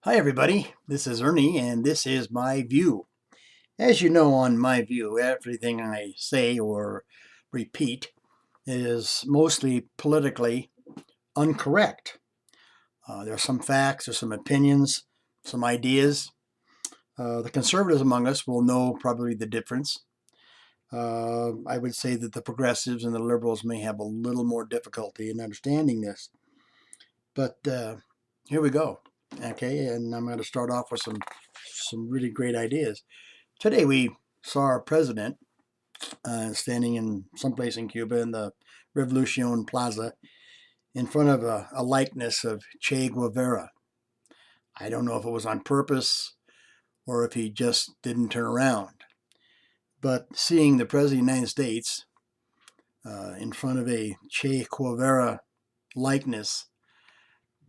Hi everybody, this is Ernie and this is My View. As you know, on My View, everything I say or repeat is mostly politically incorrect. There are some facts, there's some opinions, some ideas. The conservatives among us will know probably the difference. I would say that the progressives and the liberals may have a little more difficulty in understanding this. But here we go. Okay, and I'm going to start off with some really great ideas. Today we saw our president standing in someplace in Cuba in the Revolucion Plaza in front of a likeness of Che Guevara. I don't know if it was on purpose or if he just didn't turn around. But seeing the President of the United States in front of a Che Guevara likeness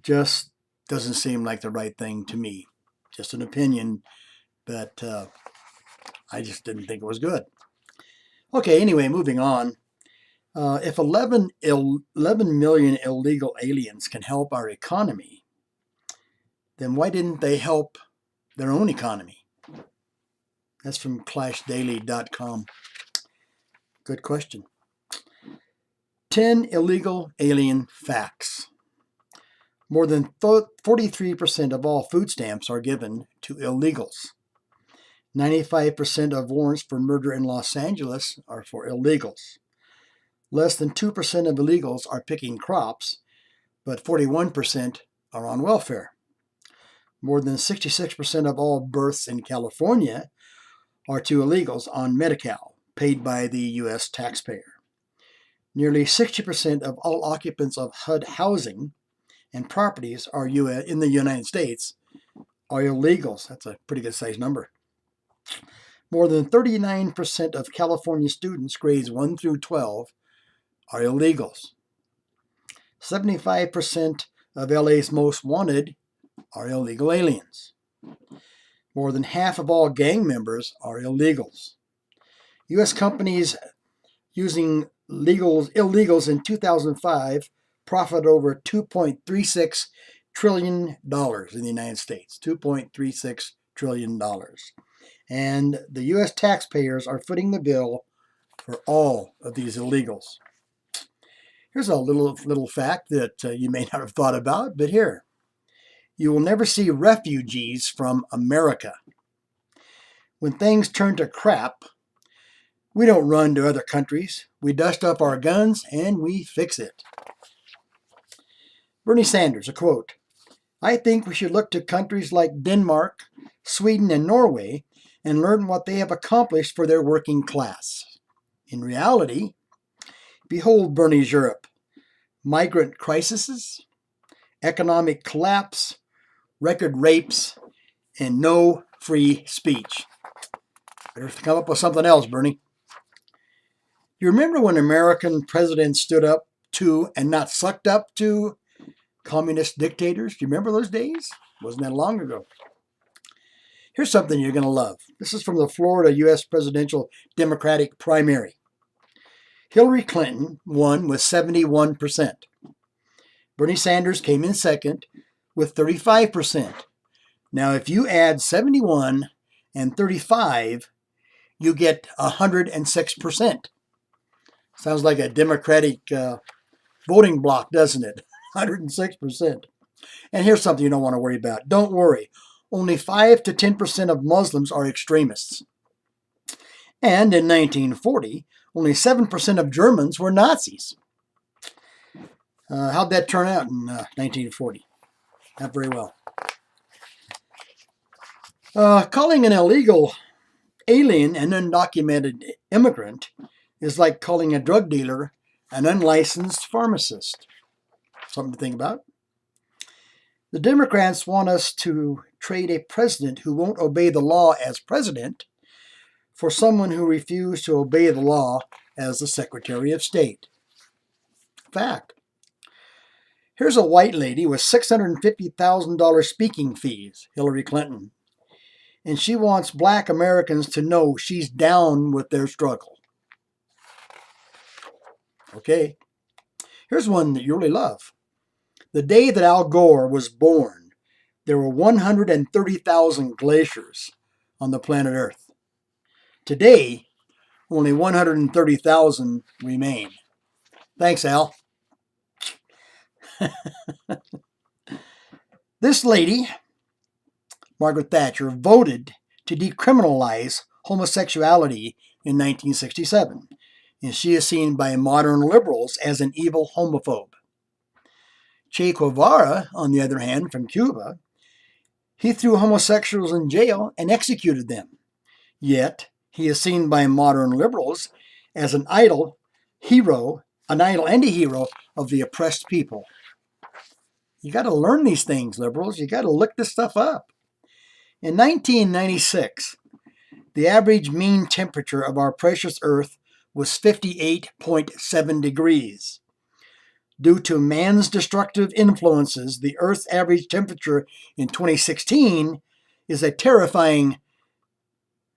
just doesn't seem like the right thing to me. Just an opinion, but I just didn't think it was good. Okay, anyway, moving on. If 11 million illegal aliens can help our economy, then why didn't they help their own economy? That's from clashdaily.com. Good question. 10 illegal alien facts. More than 43% of all food stamps are given to illegals. 95% of warrants for murder in Los Angeles are for illegals. Less than 2% of illegals are picking crops, but 41% are on welfare. More than 66% of all births in California are to illegals on Medi-Cal, paid by the U.S. taxpayer. Nearly 60% of all occupants of HUD housing and properties are in the United States are illegals. That's a pretty good sized number. More than 39% of California students grades 1 through 12 are illegals. 75% of LA's most wanted are illegal aliens. More than half of all gang members are illegals. U.S. companies using illegals in 2005 profited over $2.36 trillion in the United States. $2.36 trillion. And the U.S. taxpayers are footing the bill for all of these illegals. Here's a little fact that you may not have thought about, but here. You will never see refugees from America. When things turn to crap, we don't run to other countries. We dust up our guns and we fix it. Bernie Sanders, a quote, "I think we should look to countries like Denmark, Sweden, and Norway and learn what they have accomplished for their working class. In reality, behold Bernie's Europe. Migrant crises, economic collapse, record rapes, and no free speech." Better come up with something else, Bernie. You remember when American presidents stood up to and not sucked up to communist dictators? Do you remember those days? Wasn't that long ago. Here's something you're going to love. This is from the Florida U.S. presidential Democratic primary. Hillary Clinton won with 71%. Bernie Sanders came in second with 35%. Now, if you add 71 and 35, you get 106%. Sounds like a Democratic voting block, doesn't it? 106%. And here's something you don't want to worry about. Don't worry. Only 5 to 10% of Muslims are extremists. And in 1940, only 7% of Germans were Nazis. How'd that turn out in 1940? Not very well. Calling an illegal alien an undocumented immigrant is like calling a drug dealer an unlicensed pharmacist. Something to think about. The Democrats want us to trade a president who won't obey the law as president for someone who refused to obey the law as the Secretary of State. Fact. Here's a white lady with $650,000 speaking fees, Hillary Clinton, and she wants black Americans to know she's down with their struggle. Okay, here's one that you really love. The day that Al Gore was born there were 130,000 glaciers on the planet Earth. Today, only 130,000 remain. Thanks, Al. This lady, Margaret Thatcher, voted to decriminalize homosexuality in 1967, and she is seen by modern liberals as an evil homophobe. Che Guevara, on the other hand, from Cuba, he threw homosexuals in jail and executed them. Yet, he is seen by modern liberals as an idol and a hero of the oppressed people. You got to learn these things, liberals. You got to look this stuff up. In 1996, the average mean temperature of our precious Earth was 58.7 degrees. Due to man's destructive influences, the Earth's average temperature in 2016 is a terrifying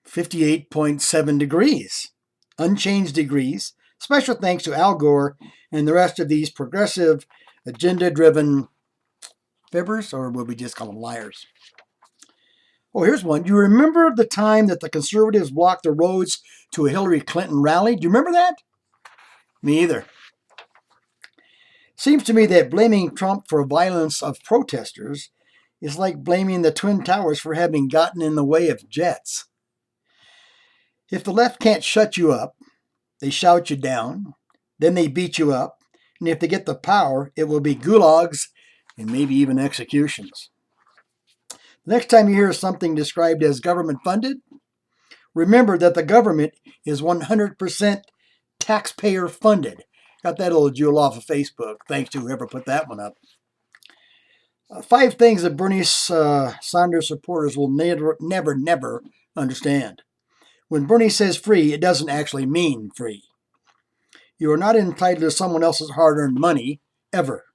58.7 degrees. Unchanged degrees, special thanks to Al Gore and the rest of these progressive, agenda-driven fibbers, or would we just call them liars? Oh, here's one. Do you remember the time that the conservatives blocked the roads to a Hillary Clinton rally? Do you remember that? Me either. Seems to me that blaming Trump for violence of protesters is like blaming the Twin Towers for having gotten in the way of jets. If the left can't shut you up, they shout you down, then they beat you up, and if they get the power, it will be gulags and maybe even executions. Next time you hear something described as government funded, remember that the government is 100% taxpayer funded. Got that old jewel off of Facebook. Thanks to whoever put that one up. 5 things that Bernie Sanders supporters will never understand. When Bernie says free, it doesn't actually mean free. You are not entitled to someone else's hard-earned money, ever.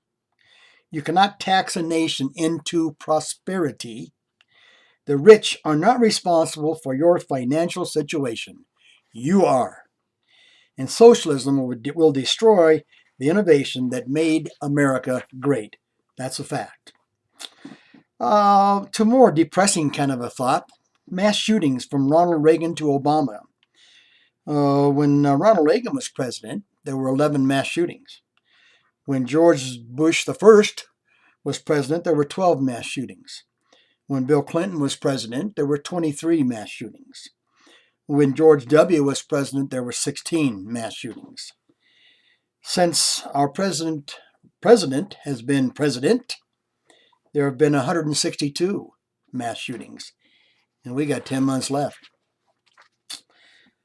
You cannot tax a nation into prosperity. The rich are not responsible for your financial situation. You are. And socialism will destroy the innovation that made America great. That's a fact. To more depressing kind of a thought, mass shootings from Ronald Reagan to Obama. When Ronald Reagan was president, there were 11 mass shootings. When George Bush I was president, there were 12 mass shootings. When Bill Clinton was president, there were 23 mass shootings. When George W. was president, there were 16 mass shootings. Since our president has been president, there have been 162 mass shootings, and we got 10 months left.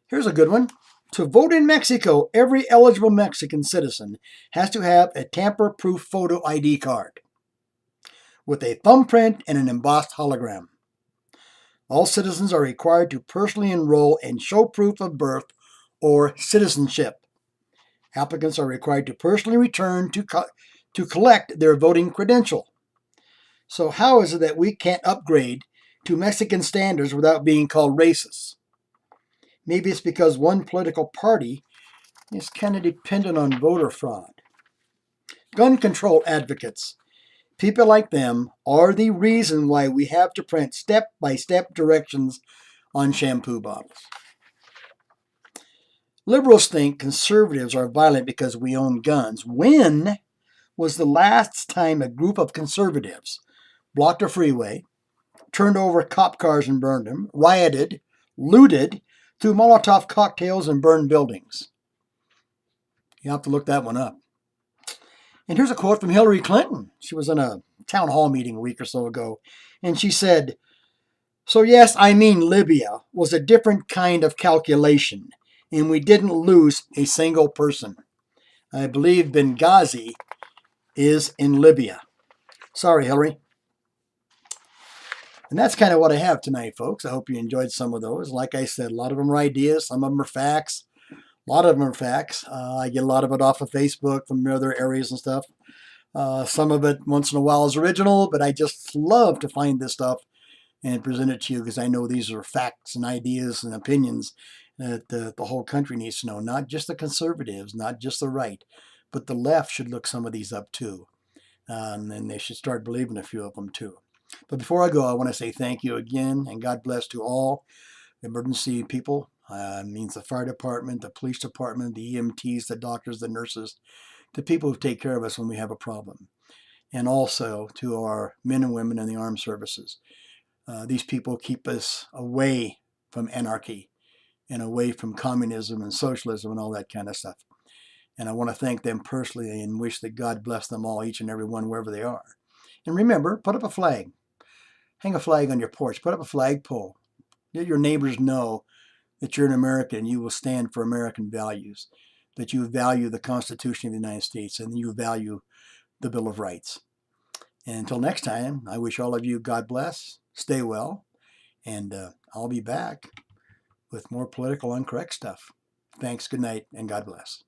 Here's a good one. To vote in Mexico, every eligible Mexican citizen has to have a tamper-proof photo ID card with a thumbprint and an embossed hologram. All citizens are required to personally enroll and show proof of birth or citizenship. Applicants are required to personally return to collect their voting credential. So how is it that we can't upgrade to Mexican standards without being called racist? Maybe it's because one political party is kind of dependent on voter fraud. Gun control advocates. People like them are the reason why we have to print step-by-step directions on shampoo bottles. Liberals think conservatives are violent because we own guns. When was the last time a group of conservatives blocked a freeway, turned over cop cars and burned them, rioted, looted, threw Molotov cocktails and burned buildings? You have to look that one up. And here's a quote from Hillary Clinton. She was in a town hall meeting a week or so ago, and she said, "So yes, I mean Libya was a different kind of calculation, and we didn't lose a single person. I believe Benghazi is in Libya." Sorry, Hillary. And that's kind of what I have tonight, folks. I hope you enjoyed some of those. Like I said, a lot of them are ideas. Some of them are facts. A lot of them are facts. I get a lot of it off of Facebook from other areas and stuff. Some of it once in a while is original, but I just love to find this stuff and present it to you because I know these are facts and ideas and opinions that the whole country needs to know. Not just the conservatives, not just the right, but the left should look some of these up too. And then they should start believing a few of them too. But before I go, I want to say thank you again and God bless to all emergency people. Means the fire department, the police department, the EMTs, the doctors, the nurses, the people who take care of us when we have a problem. And also to our men and women in the armed services. These people keep us away from anarchy and away from communism and socialism and all that kind of stuff. And I want to thank them personally and wish that God bless them all, each and every one, wherever they are. And remember, put up a flag. Hang a flag on your porch. Put up a flagpole. Let your neighbors know that you're an American and you will stand for American values, that you value the Constitution of the United States and you value the Bill of Rights. And until next time, I wish all of you God bless, stay well, and I'll be back with more political incorrect stuff. Thanks, good night, and God bless.